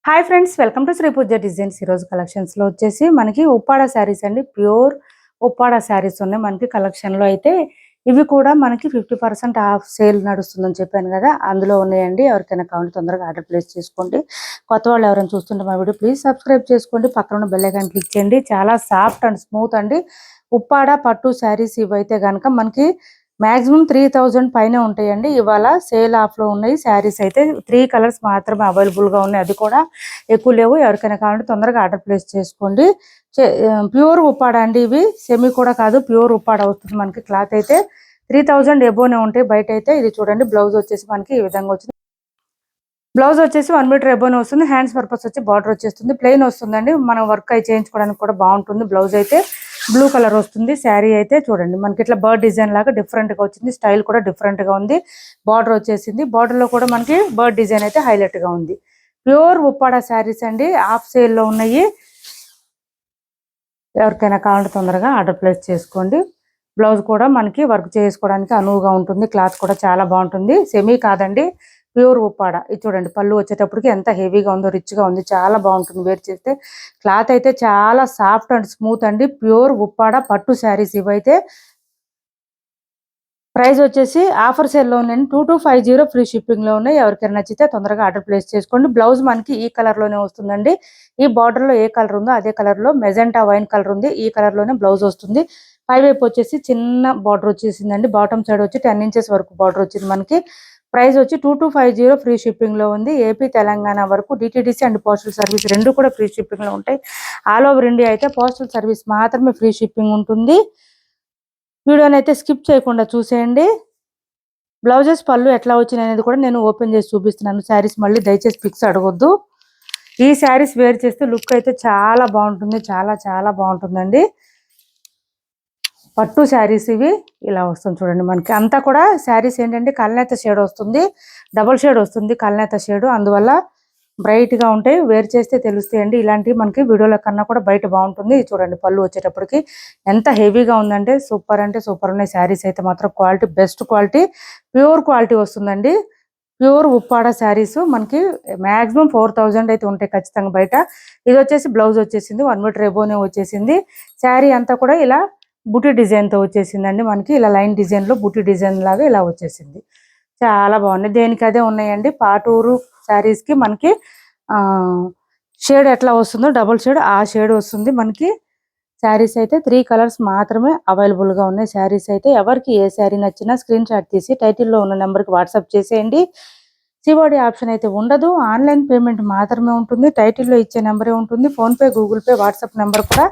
Hi friends, welcome to Shri Pooja designs. ఈరోజు కలెక్షన్స్లో వచ్చేసి మనకి ఉప్పాడ శారీస్ అండి. ప్యూర్ ఉప్పాడ శారీస్ ఉన్నాయి మనకి కలెక్షన్లో. అయితే ఇవి కూడా మనకి 50% ఆఫ్ సేల్ నడుస్తుందని చెప్పాను కదా, అందులో ఉన్నాయండి. ఎవరికైనా కావాలి తొందరగా ఆర్డర్ ప్లేస్ చేసుకోండి. కొత్త వాళ్ళు ఎవరైనా చూస్తుంటే మా వీడియో ప్లీజ్ సబ్స్క్రైబ్ చేసుకోండి, పక్కన ఉన్న బెల్ ఐకాన్ క్లిక్ చేయండి. చాలా సాఫ్ట్ అండ్ స్మూత్ అండి ఉప్పాడ పట్టు శారీస్. ఇవైతే కనుక మనకి మాక్సిమం 3000 పైన ఉంటాయండి. ఇవాళ సేల్ ఆఫ్ లో ఉన్నాయి శారీస్. అయితే 3 కలర్స్ మాత్రమే అవైలబుల్ గా ఉన్నాయి, అది కూడా ఎక్కువ లేవు. ఎవరికైనా కావాలంటే తొందరగా ఆర్డర్ ప్లేస్ చేసుకోండి. ప్యూర్ ఉప్పాడ అండి. ఇవి సెమీ కూడా కాదు, ప్యూర్ ఉప్పాడ వస్తుంది మనకి. క్లాత్ అయితే 3000 ఎబోనే ఉంటాయి బయట అయితే. ఇది చూడండి, బ్లౌజ్ వచ్చేసి మనకి ఈ విధంగా వచ్చింది. బ్లౌజ్ వచ్చేసి 1 మీటర్ ఎబోనే వస్తుంది. హ్యాండ్స్ పర్పస్ వచ్చి బార్డర్ వచ్చేస్తుంది. ప్లెయిన్ వస్తుందండి, మనం వర్క్ అయి చేయించుకోవడానికి కూడా బాగుంటుంది. బ్లౌజ్ అయితే బ్లూ కలర్ వస్తుంది. శారీ అయితే చూడండి మనకి ఇట్లా బర్డ్ డిజైన్ లాగా డిఫరెంట్ గా వచ్చింది. స్టైల్ కూడా డిఫరెంట్ గా ఉంది. బార్డర్ వచ్చేసింది. బార్డర్ లో కూడా మనకి బర్డ్ డిజైన్ అయితే హైలైట్ గా ఉంది. ప్యూర్ ఉప్పాడ శారీస్ అండి, ఆఫ్ సేల్ లో ఉన్నాయి. ఎవరికైనా కావాలంటే తొందరగా ఆర్డర్ ప్లేస్ చేసుకోండి. బ్లౌజ్ కూడా మనకి వర్క్ చేసుకోవడానికి అనువుగా ఉంటుంది. క్లాత్ కూడా చాలా బాగుంటుంది. సెమీ కాదండి, ప్యూర్ ఉప్పాడ. ఇది చూడండి, పళ్ళు వచ్చేటప్పటికి ఎంత హెవీగా ఉందో, రిచ్ గా ఉంది. చాలా బాగుంటుంది వేర్ చేస్తే. క్లాత్ అయితే చాలా సాఫ్ట్ అండ్ స్మూత్ అండి. ప్యూర్ ఉప్పాడ పట్టు శారీస్ ఇవైతే. ప్రైస్ వచ్చేసి ఆఫర్ సేల్ లో ఉన్నాయి. 2250 ఫ్రీ షిప్పింగ్ లో ఉన్నాయి. ఎవరికైనా నచ్చితే తొందరగా ఆర్డర్ ప్లేస్ చేసుకోండి. బ్లౌజ్ మనకి ఈ కలర్ లోనే వస్తుందండి. ఈ బార్డర్ లో ఏ కలర్ ఉందో అదే కలర్ లో మెజెంటా వైన్ కలర్ ఉంది. ఈ కలర్ లోనే బ్లౌజ్ వస్తుంది. పై వైపు వచ్చేసి చిన్న బార్డర్ వచ్చేసిందండి. బాటమ్ సైడ్ వచ్చి 10 ఇంచెస్ వరకు బార్డర్ వచ్చింది మనకి. ప్రైస్ వచ్చి 2250 ఫ్రీ షిప్పింగ్ లో ఉంది. ఏపీ తెలంగాణ వరకు డిటిడిసి అండ్ పోస్టల్ సర్వీస్ రెండు కూడా ఫ్రీ షిప్పింగ్ లో ఉంటాయి. ఆల్ ఓవర్ ఇండియా అయితే పోస్టల్ సర్వీస్ మాత్రమే ఫ్రీ షిప్పింగ్ ఉంటుంది. వీడియోని అయితే స్కిప్ చేయకుండా చూసేయండి. బ్లౌజెస్ పళ్ళు ఎట్లా వచ్చినాయి అనేది కూడా నేను ఓపెన్ చేసి చూపిస్తున్నాను. శారీస్ మళ్ళీ దయచేసి పిక్స్ అడగొద్దు. ఈ శారీస్ వేర్ చేస్తే లుక్ అయితే చాలా బాగుంటుంది. చాలా చాలా బాగుంటుందండి. పట్టు శారీస్ ఇవి. ఇలా వస్తుంది చూడండి మనకి. అంతా కూడా శారీస్ ఏంటంటే కల్నేత షేడ్ వస్తుంది, డబుల్ షేడ్ వస్తుంది కల్నేత షేడ్. అందువల్ల బ్రైట్ గా ఉంటాయి. వేర్ చేస్తే తెలుస్తాయండి. ఇలాంటివి మనకి వీడియోల కన్నా కూడా బయట బాగుంటుంది. చూడండి పళ్ళు వచ్చేటప్పటికి ఎంత హెవీగా ఉందంటే సూపర్ అంటే సూపర్ ఉన్నాయి. శారీస్ అయితే మాత్రం quality best quality, pure quality వస్తుందండి. ప్యూర్ ఉప్పాడ శారీస్ మనకి మాక్సిమం 4000 అయితే ఉంటాయి ఖచ్చితంగా బయట. ఇది వచ్చేసి బ్లౌజ్ వచ్చేసింది. 1 మీటర్ ఎబోనే వచ్చేసింది. శారీ అంతా కూడా ఇలా బుటీ డిజైన్ తో వచ్చేసిందండి మనకి. ఇలా లైన్ డిజైన్ లో బుటీ డిజైన్ లాగా ఇలా వచ్చేసింది. చాలా బాగున్నాయి. దేనికి అదే ఉన్నాయండి. పాటూరు శారీస్ కి మనకి షేడ్ ఎట్లా వస్తుందో డబుల్ షేడ్ ఆ షేడ్ వస్తుంది మనకి. శారీస్ అయితే 3 కలర్స్ మాత్రమే అవైలబుల్ గా ఉన్నాయి. శారీస్ అయితే ఎవరికి ఏ శారీ నచ్చినా స్క్రీన్ షాట్ తీసి టైటిల్లో ఉన్న నెంబర్కి వాట్సాప్ చేసేయండి. సిఓడి ఆప్షన్ అయితే ఉండదు, ఆన్లైన్ పేమెంట్ మాత్రమే ఉంటుంది. టైటిల్లో ఇచ్చే నెంబరే ఉంటుంది. PhonePe, Google pay, WhatsApp number కూడా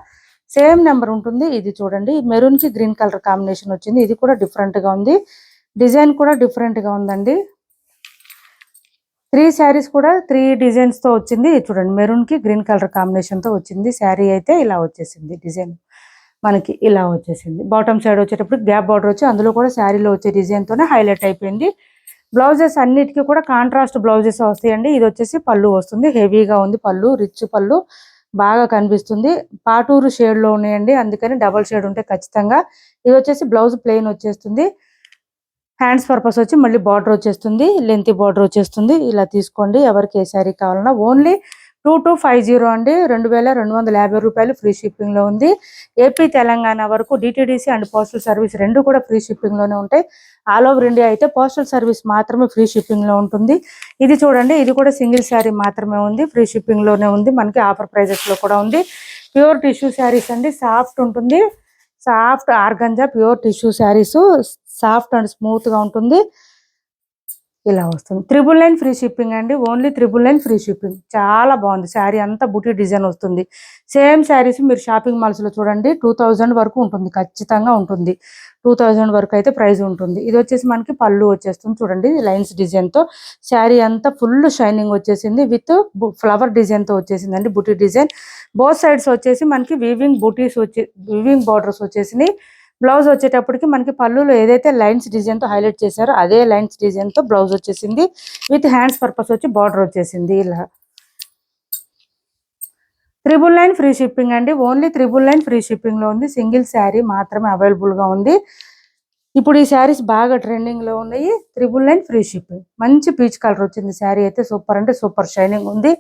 సేమ్ నెంబర్ ఉంటుంది. ఇది చూడండి, మెరూన్ కి గ్రీన్ కలర్ కాంబినేషన్ వచ్చింది. ఇది కూడా డిఫరెంట్ గా ఉంది. డిజైన్ కూడా డిఫరెంట్ గా ఉందండి. 3 శారీస్ కూడా 3 డిజైన్స్ తో వచ్చింది. చూడండి, మెరూన్ కి గ్రీన్ కలర్ కాంబినేషన్ తో వచ్చింది. శారీ అయితే ఇలా వచ్చేసింది. డిజైన్ మనకి ఇలా వచ్చేసింది. బాటమ్ సైడ్ వచ్చేటప్పుడు గ్యాప్ బార్డర్ వచ్చి అందులో కూడా శారీలో వచ్చే డిజైన్ తోనే హైలైట్ అయిపోయింది. బ్లౌజెస్ అన్నిటికీ కూడా కాంట్రాస్ట్ బ్లౌజెస్ వస్తాయండి. ఇది వచ్చేసి పళ్ళు వస్తుంది. హెవీగా ఉంది పళ్ళు, రిచ్ పళ్ళు బాగా కనిపిస్తుంది. పాటూరు షేడ్ లో ఉన్నాయండి, అందుకని డబల్ షేడ్ ఉంటే ఖచ్చితంగా. ఇది వచ్చేసి బ్లౌజ్ ప్లెయిన్ వచ్చేస్తుంది. హ్యాండ్స్ పర్పస్ వచ్చి మళ్ళీ బార్డర్ వచ్చేస్తుంది, లెంత్ బార్డర్ వచ్చేస్తుంది. ఇలా తీసుకోండి ఎవరికి ఏ శారీ కావాలన్నా. ఓన్లీ 2250 అండి, 2250 రూపాయలు ఫ్రీ షిప్పింగ్ లో ఉంది. ఏపీ తెలంగాణ వరకు డిటిడిసి అండ్ పోస్టల్ సర్వీస్ రెండు కూడా ఫ్రీ షిప్పింగ్ లోనే ఉంటాయి. ఆల్ ఓవర్ ఇండియా అయితే పోస్టల్ సర్వీస్ మాత్రమే ఫ్రీ షిప్పింగ్ లో ఉంటుంది. ఇది చూడండి, ఇది కూడా సింగిల్ శారీ మాత్రమే ఉంది, ఫ్రీ షిప్పింగ్ లోనే ఉంది మనకి. ఆఫర్ ప్రైజెస్ లో కూడా ఉంది. ప్యూర్ టిష్యూ శారీస్ అండి, సాఫ్ట్ ఉంటుంది. Soft organza pure tissue saris, soft and smooth గా ఉంటుంది. ఇలా వస్తుంది. 999 ఫ్రీ షిప్పింగ్ అండి. Only 999 free shipping. చాలా బాగుంది. శారీ అంతా బుటీ డిజైన్ వస్తుంది. సేమ్ శారీస్ మీరు షాపింగ్ మాల్స్ లో చూడండి 2000 వరకు ఉంటుంది, ఖచ్చితంగా ఉంటుంది. 2000 వరకు అయితే ప్రైస్ ఉంటుంది. ఇది వచ్చేసి మనకి పళ్ళు వచ్చేస్తుంది చూడండి, లైన్స్ డిజైన్ తో. శారీ అంతా ఫుల్ షైనింగ్ వచ్చేసింది విత్ ఫ్లవర్ డిజైన్ తో వచ్చేసింది అండి, బుటీ డిజైన్. బోత్ సైడ్స్ వచ్చేసి మనకి వీవింగ్ బూటీస్ వీవింగ్ బార్డర్స్ వచ్చేసినాయి. బ్లౌజ్ వచ్చేటప్పటికి మనకి పళ్ళులో ఏదైతే లైన్స్ డిజైన్ తో హైలైట్ చేశారో అదే లైన్స్ డిజైన్ తో బ్లౌజ్ వచ్చేసింది. విత్ హ్యాండ్స్ పర్పస్ వచ్చి బార్డర్ వచ్చేసింది. ఇలా 999 ఫ్రీ షిప్పింగ్ అండి. ఓన్లీ 999 ఫ్రీ షిప్పింగ్ లో ఉంది. సింగిల్ శారీ మాత్రమే అవైలబుల్ గా ఉంది. ఇప్పుడు ఈ శారీస్ బాగా ట్రెండింగ్ లో ఉన్నాయి. 999 ఫ్రీ షిప్పింగ్. మంచి పీచ్ కలర్ వచ్చింది శారీ అయితే. సూపర్ అంటే సూపర్ షైనింగ్ ఉంది.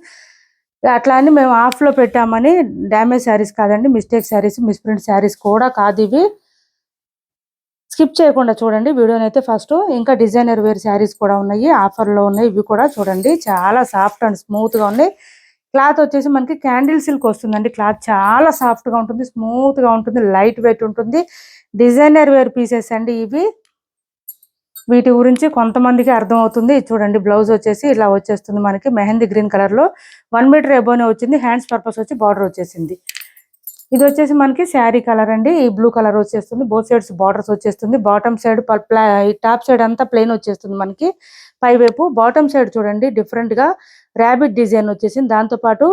అట్లా అని మేము ఆఫ్లో పెట్టామని డ్యామేజ్ శారీస్ కాదండి, మిస్టేక్ శారీస్, మిస్ప్రింట్ శారీస్ కూడా కాదు ఇవి. స్కిప్ చేయకుండా చూడండి వీడియోని అయితే ఫస్ట్. ఇంకా డిజైనర్ వేర్ శారీస్ కూడా ఉన్నాయి, ఆఫర్లో ఉన్నాయి. ఇవి కూడా చూడండి, చాలా సాఫ్ట్ అండ్ స్మూత్గా ఉన్నాయి. క్లాత్ వచ్చేసి మనకి క్యాండిల్ సిల్క్ వస్తుందండి. క్లాత్ చాలా సాఫ్ట్గా ఉంటుంది, స్మూత్గా ఉంటుంది, లైట్ వెయిట్ ఉంటుంది. డిజైనర్ వేర్ పీసెస్ అండి ఇవి. వీటి గురించి కొంతమందికి అర్థం అవుతుంది. చూడండి బ్లౌజ్ వచ్చేసి ఇలా వచ్చేస్తుంది మనకి మెహందీ గ్రీన్ కలర్ లో 1 మీటర్ ఎబోనే వచ్చింది. హ్యాండ్స్ పర్పస్ వచ్చి బార్డర్ వచ్చేసింది. ఇది వచ్చేసి మనకి శారీ కలర్ అండి. ఈ బ్లూ కలర్ వచ్చేస్తుంది. బోత్ సైడ్స్ బార్డర్స్ వచ్చేస్తుంది. బాటమ్ సైడ్ టాప్ సైడ్ అంతా ప్లెయిన్ వచ్చేస్తుంది మనకి. పై వైపు బాటమ్ సైడ్ చూడండి డిఫరెంట్ గా ర్యాబిట్ డిజైన్ వచ్చేసింది. దాంతో పాటు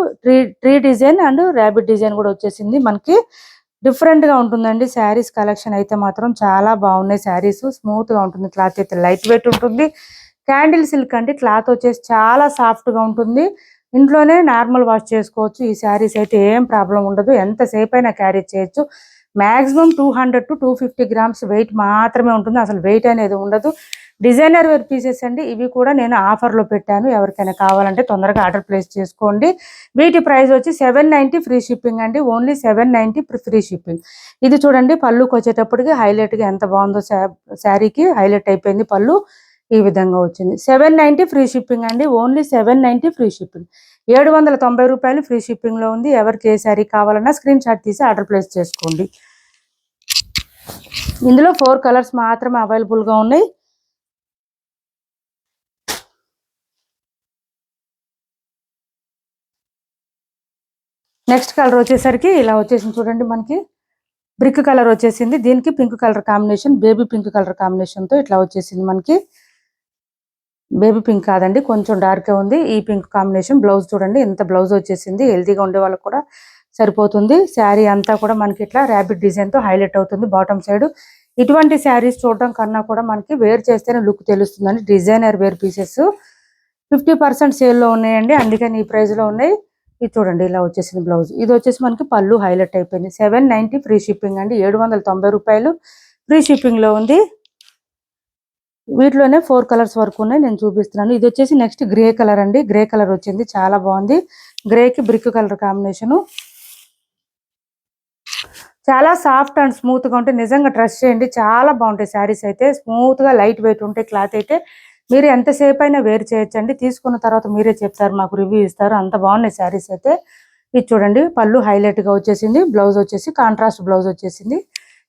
tree design and rabbit design కూడా వచ్చేసింది మనకి. డిఫరెంట్ గా ఉంటుందండి శారీస్ కలెక్షన్ అయితే మాత్రం చాలా బాగున్నాయి. శారీస్ స్మూత్ గా ఉంటుంది, క్లాత్ అయితే లైట్ వెయిట్ ఉంటుంది. క్యాండిల్ సిల్క్ అంటే క్లాత్ వచ్చేసి చాలా సాఫ్ట్ గా ఉంటుంది. ఇంట్లోనే నార్మల్ వాష్ చేసుకోవచ్చు. ఈ శారీస్ అయితే ఏం ప్రాబ్లం ఉండదు, ఎంతసేపు అయినా క్యారీ చేయొచ్చు. మాక్సిమం 200 to 250 గ్రామ్స్ వెయిట్ మాత్రమే ఉంటుంది, అసలు వెయిట్ అనేది ఉండదు. డిజైనర్ వేర్ పీసెస్ అండి ఇవి కూడా నేను ఆఫర్లో పెట్టాను. ఎవరికైనా కావాలంటే తొందరగా ఆర్డర్ ప్లేస్ చేసుకోండి. వీటి ప్రైస్ వచ్చి 790 ఫ్రీ షిప్పింగ్ అండి. Only 790 free shipping. ఇది చూడండి పళ్ళుకి వచ్చేటప్పటికి హైలైట్గా ఎంత బాగుందో, శారీకి హైలైట్ అయిపోయింది పళ్ళు. ఈ విధంగా వచ్చింది. 790 ఫ్రీ షిప్పింగ్ అండి. Only 790 free shipping. 790 రూపాయలు ఫ్రీ షిప్పింగ్ లో ఉంది. ఎవరికి ఏ శారీ కావాలన్నా స్క్రీన్ షాట్ తీసి ఆర్డర్ ప్లేస్ చేసుకోండి. ఇందులో 4 కలర్స్ మాత్రమే అవైలబుల్ గా ఉన్నాయి. నెక్స్ట్ కలర్ వచ్చేసరికి ఇలా వచ్చేసింది చూడండి మనకి. బ్రిక్ కలర్ వచ్చేసింది. దీనికి pink colour combination, baby pink colour combination తో ఇట్లా వచ్చేసింది మనకి. బేబీ పింక్ కాదండి, కొంచెం డార్క్ ఉంది ఈ పింక్ కాంబినేషన్. బ్లౌజ్ చూడండి ఎంత బ్లౌజ్ వచ్చేసింది. హెల్తీగా ఉండే వాళ్ళకి కూడా సరిపోతుంది. శారీ అంతా కూడా మనకి ఇట్లా ర్యాబిట్ డిజైన్ తో హైలైట్ అవుతుంది బాటమ్ సైడ్. ఇటువంటి శారీస్ చూడడం కన్నా కూడా మనకి వేర్ చేస్తేనే లుక్ తెలుస్తుందండి. డిజైనర్ వేర్ పీసెస్ 50% సేల్లో ఉన్నాయండి, అందుకని ఈ ప్రైస్ లో ఉన్నాయి. ఇది చూడండి ఇలా వచ్చేసింది బ్లౌజ్. ఇది వచ్చేసి మనకి పళ్ళు హైలైట్ అయిపోయింది. 790 ఫ్రీ షిప్పింగ్ అండి. 790 రూపాయలు ఫ్రీ షిప్పింగ్ లో ఉంది. వీటిలోనే 4 కలర్స్ వరకు ఉన్నాయి, నేను చూపిస్తున్నాను. ఇది వచ్చేసి నెక్స్ట్ గ్రే కలర్ అండి. గ్రే కలర్ వచ్చింది, చాలా బాగుంది. గ్రేకి బ్రిక్ కలర్ కాంబినేషను. చాలా సాఫ్ట్ అండ్ స్మూత్ గా ఉంటాయి. నిజంగా ట్రస్ట్ చేయండి, చాలా బాగుంటాయి శారీస్ అయితే. స్మూత్ గా లైట్ వెయిట్ ఉంటాయి. క్లాత్ అయితే మీరు ఎంతసేపు అయినా వేర్ చేయొచ్చండి. తీసుకున్న తర్వాత మీరే చెప్తారు, మాకు రివ్యూ ఇస్తారు, అంత బాగున్నాయి శారీస్ అయితే. ఇది చూడండి పళ్ళు హైలైట్ గా వచ్చేసింది. బ్లౌజ్ వచ్చేసి కాంట్రాస్ట్ బ్లౌజ్ వచ్చేసింది.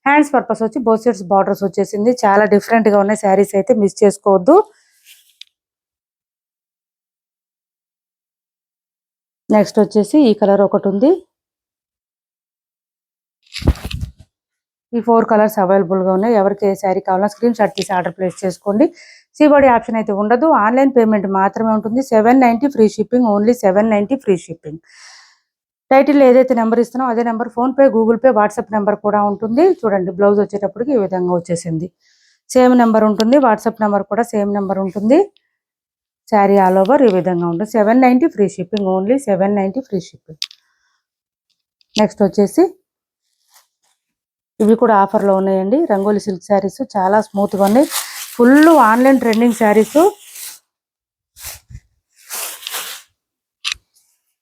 హ్యాండ్స్ పర్పస్ వచ్చి బోత్ సైడ్స్ బార్డర్స్ వచ్చేసింది. చాలా డిఫరెంట్ గా ఉన్నాయి శారీస్ అయితే, మిస్ చేసుకోవద్దు. నెక్స్ట్ వచ్చేసి ఈ కలర్ ఒకటి ఉంది. ఈ 4 కలర్స్ అవైలబుల్ గా ఉన్నాయి. ఎవరికి ఏ శారీ కావాలన్నా స్క్రీన్ షాట్ తీసి ఆర్డర్ ప్లేస్ చేసుకోండి. సిబడి ఆప్షన్ అయితే ఉండదు, ఆన్లైన్ పేమెంట్ మాత్రమే ఉంటుంది. 790 free shipping. Only 790 free shipping. Title ఏదైతే నెంబర్ ఇస్తున్నామో అదే number phone pay, Google pay, WhatsApp number కూడా ఉంటుంది. చూడండి బ్లౌజ్ వచ్చేటప్పటికి ఈ విధంగా వచ్చేసింది. సేమ్ నెంబర్ ఉంటుంది, వాట్సాప్ నెంబర్ కూడా సేమ్ నెంబర్ ఉంటుంది. శారీ ఆల్ ఓవర్ ఈ విధంగా ఉంటుంది. 790 free shipping. Only 790 free shipping. Next వచ్చేసి ఇవి కూడా ఆఫర్లో ఉన్నాయండి. రంగోలీ సిల్క్ శారీస్ చాలా స్మూత్గా ఉన్నాయి. Full online trending saris.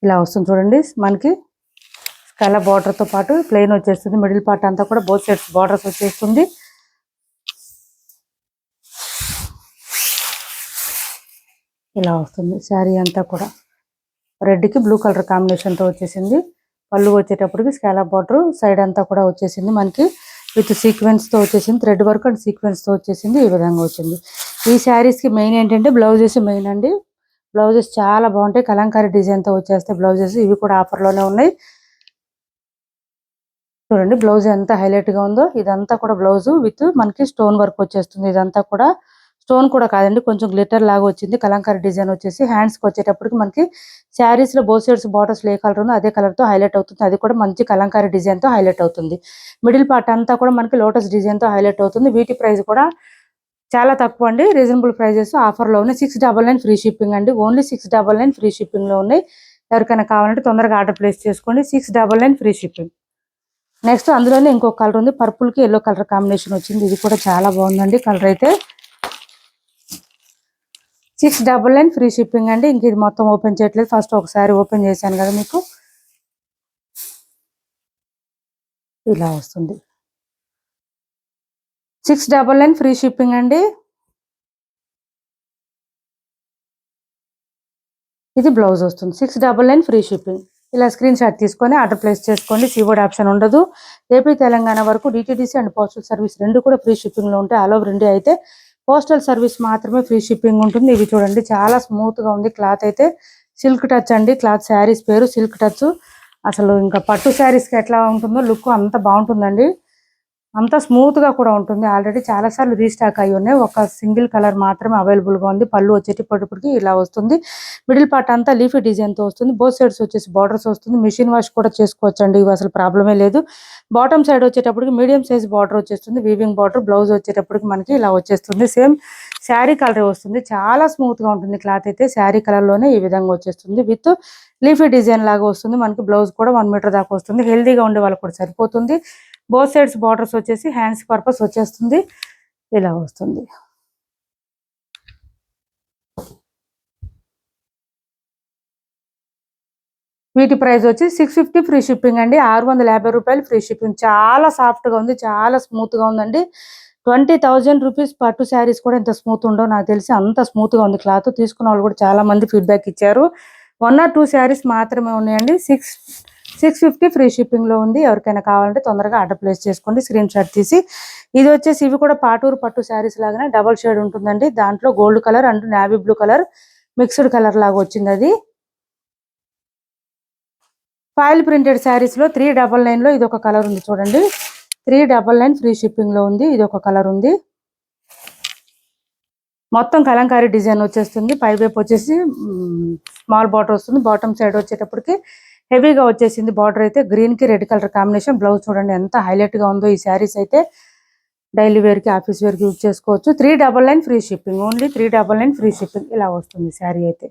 ఇలా వస్తుంది చూడండి మనకి. కలర్ బార్డర్తో పాటు ప్లెయిన్ వచ్చేస్తుంది. మిడిల్ పార్ట్ అంతా కూడా బోత్ సైడ్స్ బార్డర్స్ వచ్చేస్తుంది. ఇలా వస్తుంది శారీ అంతా కూడా. రెడ్కి బ్లూ కలర్ కాంబినేషన్తో వచ్చేసింది. పళ్ళు వచ్చేటప్పటికి స్కాలప్ బార్డర్ సైడ్ అంతా కూడా వచ్చేసింది మనకి. విత్ సీక్వెన్స్తో వచ్చేసింది, థ్రెడ్ వర్క్ అండ్ సీక్వెన్స్తో వచ్చేసింది. ఈ విధంగా వచ్చింది. ఈ శారీస్కి మెయిన్ ఏంటంటే బ్లౌజెస్ మెయిన్ అండి. బ్లౌజెస్ చాలా బాగుంటాయి, కలంకారీ డిజైన్తో వచ్చేస్తాయి బ్లౌజెస్. ఇవి కూడా ఆఫర్లోనే ఉన్నాయి. చూడండి బ్లౌజ్ ఎంత హైలైట్గా ఉందో. ఇదంతా కూడా బ్లౌజ్ విత్ మనకి స్టోన్ వర్క్ వచ్చేస్తుంది. ఇదంతా కూడా స్టోన్ కూడా కాదండి, కొంచెం గ్లిటర్ లాగా వచ్చింది. కలంకారీ డిజైన్ వచ్చేసి హ్యాండ్స్కి వచ్చేటప్పటికి మనకి శారీస్ లో బోత్ సైడ్స్ బార్డర్స్ ఏ కలర్ ఉందో అదే కలర్ తో హైలైట్ అవుతుంది. అది కూడా మంచి కలంకారీ డిజైన్ తో హైలైట్ అవుతుంది. మిడిల్ పార్ట్ అంతా కూడా మనకి లోటస్ డిజైన్ తో హైలైట్ అవుతుంది. వీటి ప్రైస్ కూడా చాలా తక్కువ అండి, రీజనబుల్ ప్రైజెస్. ఆఫర్లో ఉన్నాయి. 699 ఫ్రీ షిప్పింగ్ అండి. ఓన్లీ 699 ఫ్రీ షిప్పింగ్ లో ఉన్నాయి. ఎవరికైనా కావాలంటే తొందరగా ఆర్డర్ ప్లేస్ చేసుకోండి. 699 ఫ్రీ షిప్పింగ్. నెక్స్ట్ అందులోనే ఇంకొక కలర్ ఉంది, పర్పుల్ కి ఎల్లో కలర్ కాంబినేషన్ వచ్చింది. ఇది కూడా చాలా బాగుందండి కలర్ అయితే. 699 ఫ్రీ షిప్పింగ్ అండి. ఇంక ఇది మొత్తం ఓపెన్ చేయట్లేదు, ఫస్ట్ ఒకసారి ఓపెన్ చేశాను కదా మీకు, ఇలా వస్తుంది. 699 ఫ్రీ షిప్పింగ్ అండి. ఇది బ్లౌజ్ వస్తుంది. 699 ఫ్రీ షిప్పింగ్. ఇలా స్క్రీన్ షాట్ తీసుకొని ఆర్డర్ ప్లేస్ చేసుకోండి. సీబోర్డ్ ఆప్షన్ ఉండదు. ఏపీ తెలంగాణ వరకు డిటీడీసీ అండ్ పోస్టల్ సర్వీస్ రెండు కూడా ఫ్రీ షిప్పింగ్లో ఉంటాయి. ఆల్ ఓవర్ ఇండియా అయితే పోస్టల్ సర్వీస్ మాత్రమే ఫ్రీ షిప్పింగ్ ఉంటుంది. ఇవి చూడండి చాలా స్మూత్గా ఉంది క్లాత్ అయితే. సిల్క్ టచ్ అండి క్లాత్, శారీస్ పేరు సిల్క్ టచ్. అసలు ఇంకా పట్టు శారీస్కి ఎట్లా ఉంటుందో లుక్ అంత బాగుంటుందండి. అంత స్మూత్గా కూడా ఉంటుంది. ఆల్రెడీ చాలాసార్లు రీస్టాక్ అయ్యి ఉన్నాయి. ఒక సింగిల్ కలర్ మాత్రమే అవైలబుల్గా ఉంది. పళ్ళు వచ్చేటప్పటికి ఇలా వస్తుంది. మిడిల్ పార్ట్ అంతా లీఫీ డిజైన్తో వస్తుంది. బోత్ సైడ్స్ వచ్చేసి బార్డర్స్ వస్తుంది. మిషన్ వాష్ కూడా చేసుకోవచ్చు అండి, ఇవి అసలు ప్రాబ్లమే లేదు. బాటమ్ సైడ్ వచ్చేటప్పటికి మీడియం సైజ్ బార్డర్ వచ్చేస్తుంది, వీవింగ్ బార్డర్. బ్లౌజ్ వచ్చేటప్పటికి మనకి ఇలా వచ్చేస్తుంది. సేమ్ శారీ కలర్ వస్తుంది. చాలా స్మూత్గా ఉంటుంది క్లాత్ అయితే. శారీ కలర్లోనే ఈ విధంగా వచ్చేస్తుంది. విత్ లీఫీ డిజైన్ లాగా వస్తుంది. మనకి బ్లౌజ్ కూడా 1 మీటర్ దాకా వస్తుంది. హెల్దీగా ఉండే వాళ్ళకి కూడా సరిపోతుంది. బోత్ సైడ్స్ బార్డర్స్ వచ్చేసి హ్యాండ్స్ పర్పస్ వచ్చేస్తుంది. ఇలా వస్తుంది. వీటి ప్రైస్ వచ్చి 650 ఫ్రీ షిప్పింగ్ అండి. 650 రూపాయలు ఫ్రీ షిప్పింగ్. చాలా సాఫ్ట్గా ఉంది, చాలా స్మూత్గా ఉందండి. 20,000 రూపీస్ పట్టు శారీస్ కూడా ఇంత స్మూత్ ఉండవు నాకు తెలిసి, అంత స్మూత్గా ఉంది క్లాత్. తీసుకున్న వాళ్ళు కూడా చాలా మంది ఫీడ్బ్యాక్ ఇచ్చారు. 1 or 2 శారీస్ మాత్రమే ఉన్నాయండి. 650 ఫ్రీ షిప్పింగ్లో ఉంది. ఎవరికైనా కావాలంటే తొందరగా ఆర్డర్ ప్లేస్ చేసుకోండి, స్క్రీన్ షాట్ తీసి. ఇది వచ్చేసి ఇవి కూడా పాటూరు పట్టు శారీస్ లాగానే డబల్ షేడ్ ఉంటుందండి. దాంట్లో gold colour and navy blue colour mixed colour లాగా వచ్చింది. అది ఫాయిల్ ప్రింటెడ్ శారీస్లో 399లో ఇది ఒక కలర్ ఉంది చూడండి. 399 ఫ్రీ షిప్పింగ్లో ఉంది. ఇది ఒక కలర్ ఉంది. మొత్తం కలంకారీ డిజైన్ వచ్చేస్తుంది. పై వైపు వచ్చేసి స్మాల్ బార్డర్ వస్తుంది. బాటమ్ సైడ్ వచ్చేటప్పటికి హెవీగా వచ్చేసింది బార్డర్ అయితే. గ్రీన్కి రెడ్ కలర్ కాంబినేషన్. బ్లౌజ్ చూడండి ఎంత హైలైట్గా ఉందో. ఈ శారీస్ అయితే డైలీ వేర్కి, ఆఫీస్ వేర్కి యూజ్ చేసుకోవచ్చు. 399 free shipping. Only 399 free shipping. ఇలా వస్తుంది శారీ అయితే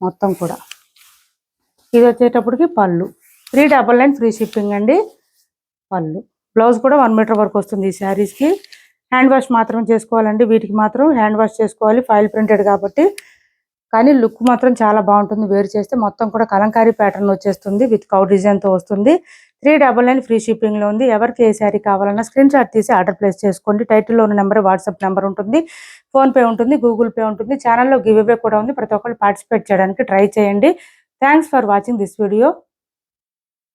మొత్తం కూడా. ఇది వచ్చేటప్పటికి పళ్ళు. 399 ఫ్రీ షిప్పింగ్ అండి. పళ్ళు, బ్లౌజ్ కూడా 1 మీటర్ వరకు వస్తుంది. ఈ శారీస్కి హ్యాండ్ వాష్ మాత్రం చేసుకోవాలండి. వీటికి మాత్రం హ్యాండ్ వాష్ చేసుకోవాలి, ఫాయిల్ ప్రింటెడ్ కాబట్టి. కానీ లుక్ మాత్రం చాలా బాగుంటుంది వేర్ చేస్తే. మొత్తం కూడా కలంకారీ ప్యాటర్న్ వచ్చేస్తుంది విత్ కౌ డిజైన్తో వస్తుంది. 399 ఫ్రీ షిప్పింగ్లో ఉంది. ఎవరికి ఏ శారీ కావాలన్నా స్క్రీన్ షాట్ తీసి ఆర్డర్ ప్లేస్ చేసుకోండి. టైటిల్లో ఉన్న నెంబర్ వాట్సాప్ నెంబర్ ఉంటుంది, ఫోన్పే ఉంటుంది, గూగుల్ పే ఉంటుంది. ఛానల్లో గివ్ అవే కూడా ఉంది. ప్రతి ఒక్కరు పార్టిసిపేట్ చేయడానికి ట్రై చేయండి. Thanks for watching this video.